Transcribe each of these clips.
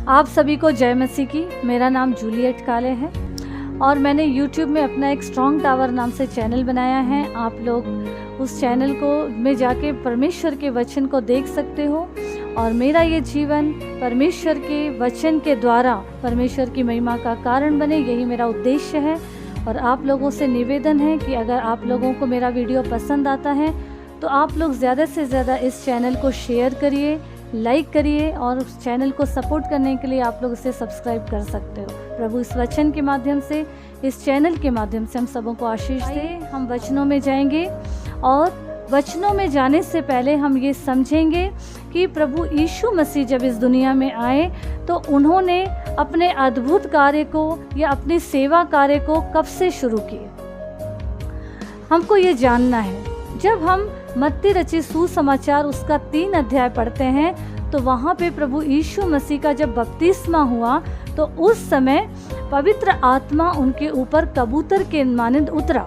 आप सभी को जय मसीह की। मेरा नाम जूलियट काले है और मैंने YouTube में अपना एक स्ट्रॉन्ग टावर नाम से चैनल बनाया है। आप लोग उस चैनल को में जाके परमेश्वर के वचन को देख सकते हो और मेरा ये जीवन परमेश्वर के वचन के द्वारा परमेश्वर की महिमा का कारण बने, यही मेरा उद्देश्य है। और आप लोगों से निवेदन है कि अगर आप लोगों को मेरा वीडियो पसंद आता है तो आप लोग ज़्यादा से ज़्यादा इस चैनल को शेयर करिए, लाइक करिए और उस चैनल को सपोर्ट करने के लिए आप लोग इसे सब्सक्राइब कर सकते हो। प्रभु इस वचन के माध्यम से, इस चैनल के माध्यम से हम सबों को आशीष दे। हम वचनों में जाएंगे और वचनों में जाने से पहले हम ये समझेंगे कि प्रभु यीशु मसीह जब इस दुनिया में आए तो उन्होंने अपने अद्भुत कार्य को या अपनी सेवा कार्य को कब से शुरू किए। हमको ये जानना है। जब हम मत्ती रचित सुसमाचार उसका 3 अध्याय पढ़ते हैं तो वहाँ पे प्रभु यीशु मसीह का जब बपतिस्मा हुआ तो उस समय पवित्र आत्मा उनके ऊपर कबूतर के मानिंद उतरा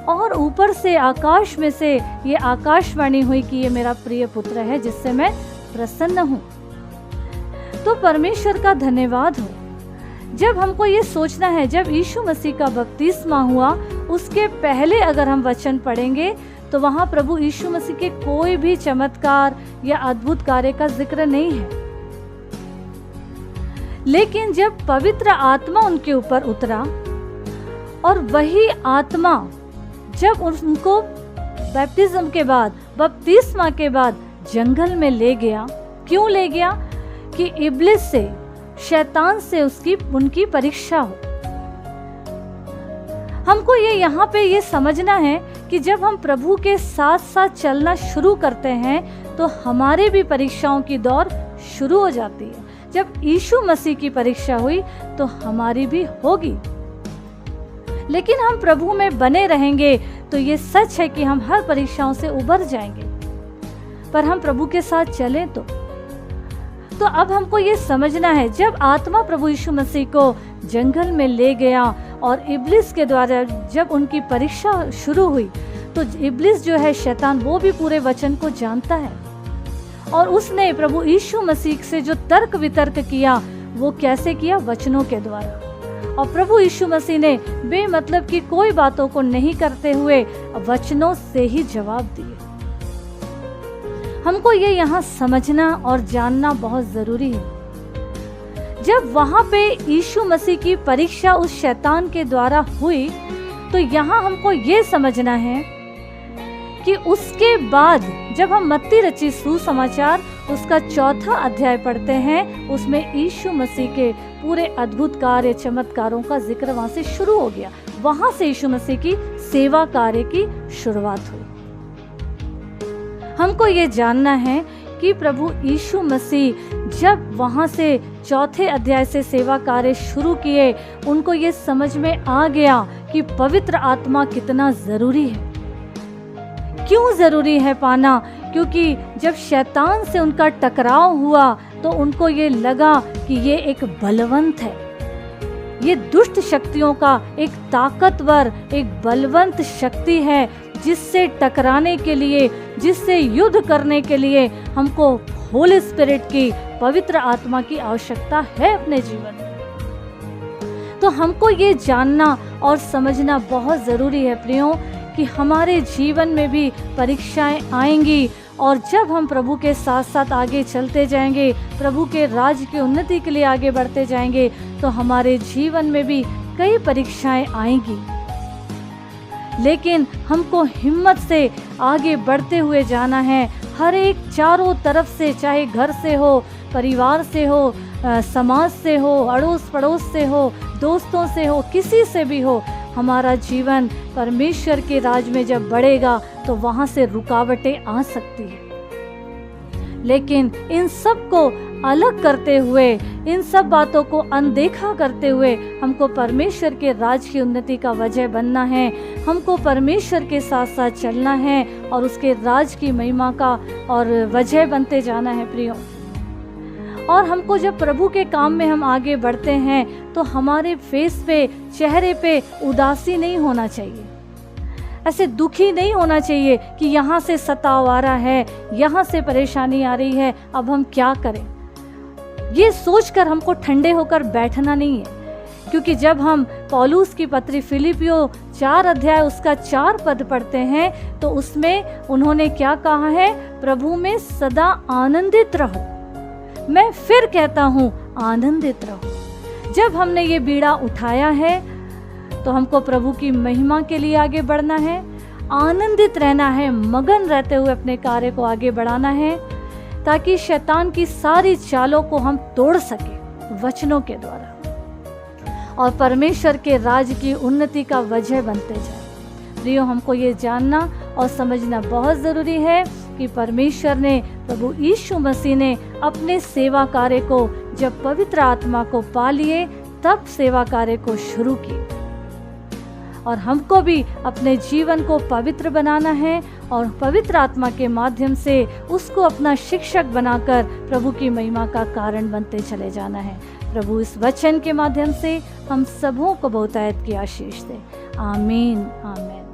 और ऊपर से आकाश में से ये आकाशवाणी हुई कि ये मेरा प्रिय पुत्र है जिससे मैं प्रसन्न हूँ। तो परमेश्वर का धन्यवाद हो। जब हमको ये सोचना है, जब यीशु मसीह का बपतिस्मा हुआ उसके पहले अगर हम वचन पढ़ेंगे तो वहाँ प्रभु यीशु मसीह के कोई भी चमत्कार या अद्भुत कार्य का जिक्र नहीं है। लेकिन जब पवित्र आत्मा उनके ऊपर उतरा और वही आत्मा जब उनको बैप्टिज्म के बाद, बपतिस्मा के बाद जंगल में ले गया, क्यों ले गया? कि इब्लिस से, शैतान से उनकी परीक्षा हो। हमको ये यहाँ पे ये समझना है कि जब हम प्रभु के साथ साथ चलना शुरू करते हैं तो हमारे भी परीक्षाओं की दौर शुरू हो जाती है। जब यीशु मसीह की परीक्षा हुई तो हमारी भी होगी। लेकिन हम प्रभु में बने रहेंगे तो ये सच है कि हम हर परीक्षाओं से उबर जाएंगे। पर हम प्रभु के साथ चलें तो अब हमको ये समझना है, जब आत्मा प्रभु यीशु मसीह को जंगल में ले गया और इब्लिस के द्वारा जब उनकी परीक्षा शुरू हुई तो इब्लिस जो है शैतान, वो भी पूरे वचन को जानता है और उसने प्रभु यीशु मसीह से जो तर्क वितर्क किया वो कैसे किया? वचनों के द्वारा। और प्रभु यीशु मसीह ने बेमतलब की कोई बातों को नहीं करते हुए वचनों से ही जवाब दिए। हमको ये यहाँ समझना और जानना बहुत जरूरी है। जब वहां पे यीशु मसीह की परीक्षा उस शैतान के द्वारा हुई तो यहाँ हमको ये समझना है कि उसके बाद जब हम मत्ती रचित सुसमाचार उसका 4था अध्याय पढ़ते हैं, उसमें यीशु मसीह के पूरे अद्भुत कार्य, चमत्कारों का जिक्र वहां से शुरू हो गया। वहां से यीशु मसीह की सेवा कार्य की शुरुआत हुई। हमको ये जानना है कि प्रभु यीशु मसीह जब वहां से 4थे अध्याय से सेवा कार्य शुरू किए, उनको ये समझ में आ गया कि पवित्र आत्मा कितना जरूरी है। क्यों जरूरी है पाना? क्योंकि जब शैतान से उनका टकराव हुआ तो उनको ये लगा कि ये एक बलवंत है, ये दुष्ट शक्तियों का एक ताकतवर, एक बलवंत शक्ति है जिससे टकराने के लिए, जिससे युद्ध करने के लिए हमको होली स्पिरिट की, पवित्र आत्मा की आवश्यकता है अपने जीवन में। तो हमको ये जानना और समझना बहुत ज़रूरी है प्रियों कि हमारे जीवन में भी परीक्षाएं आएंगी और जब हम प्रभु के साथ साथ आगे चलते जाएंगे, प्रभु के राज्य की उन्नति के लिए आगे बढ़ते जाएंगे तो हमारे जीवन में भी कई परीक्षाएं आएंगी। लेकिन हमको हिम्मत से आगे बढ़ते हुए जाना है। हर एक चारों तरफ से, चाहे घर से हो, परिवार से हो, समाज से हो, अड़ोस पड़ोस से हो, दोस्तों से हो, किसी से भी हो, हमारा जीवन परमेश्वर के राज में जब बढ़ेगा तो वहाँ से रुकावटें आ सकती है। लेकिन इन सब को अलग करते हुए, इन सब बातों को अनदेखा करते हुए हमको परमेश्वर के राज की उन्नति का वजह बनना है। हमको परमेश्वर के साथ साथ चलना है और उसके राज की महिमा का और वजह बनते जाना है प्रियों। और हमको जब प्रभु के काम में हम आगे बढ़ते हैं तो हमारे फेस पे, चेहरे पे उदासी नहीं होना चाहिए, ऐसे दुखी नहीं होना चाहिए कि यहाँ से सताव आ रहा है, यहाँ से परेशानी आ रही है, अब हम क्या करें। ये सोचकर हमको ठंडे होकर बैठना नहीं है, क्योंकि जब हम पौलुस की पत्री फिलिपियों 4 अध्याय उसका 4 पद पढ़ते हैं तो उसमें उन्होंने क्या कहा है, प्रभु में सदा आनंदित रहो। मैं फिर कहता हूँ आनंदित रहो। जब हमने ये बीड़ा उठाया है तो हमको प्रभु की महिमा के लिए आगे बढ़ना है, आनंदित रहना है, मगन रहते हुए अपने कार्य को आगे बढ़ाना है, ताकि शैतान की सारी चालों को हम तोड़ सके वचनों के द्वारा और परमेश्वर के राज की उन्नति का वजह बनते जाए। प्रियो, हमको ये जानना और समझना बहुत ज़रूरी है कि परमेश्वर ने, प्रभु यीशु मसीह ने अपने सेवा कार्य को जब पवित्र आत्मा को पा लिए तब सेवा कार्य को शुरू किए, और हमको भी अपने जीवन को पवित्र बनाना है और पवित्र आत्मा के माध्यम से उसको अपना शिक्षक बनाकर प्रभु की महिमा का कारण बनते चले जाना है। प्रभु इस वचन के माध्यम से हम सबों को बहुतायत की आशीष दे। आमीन, आमीन।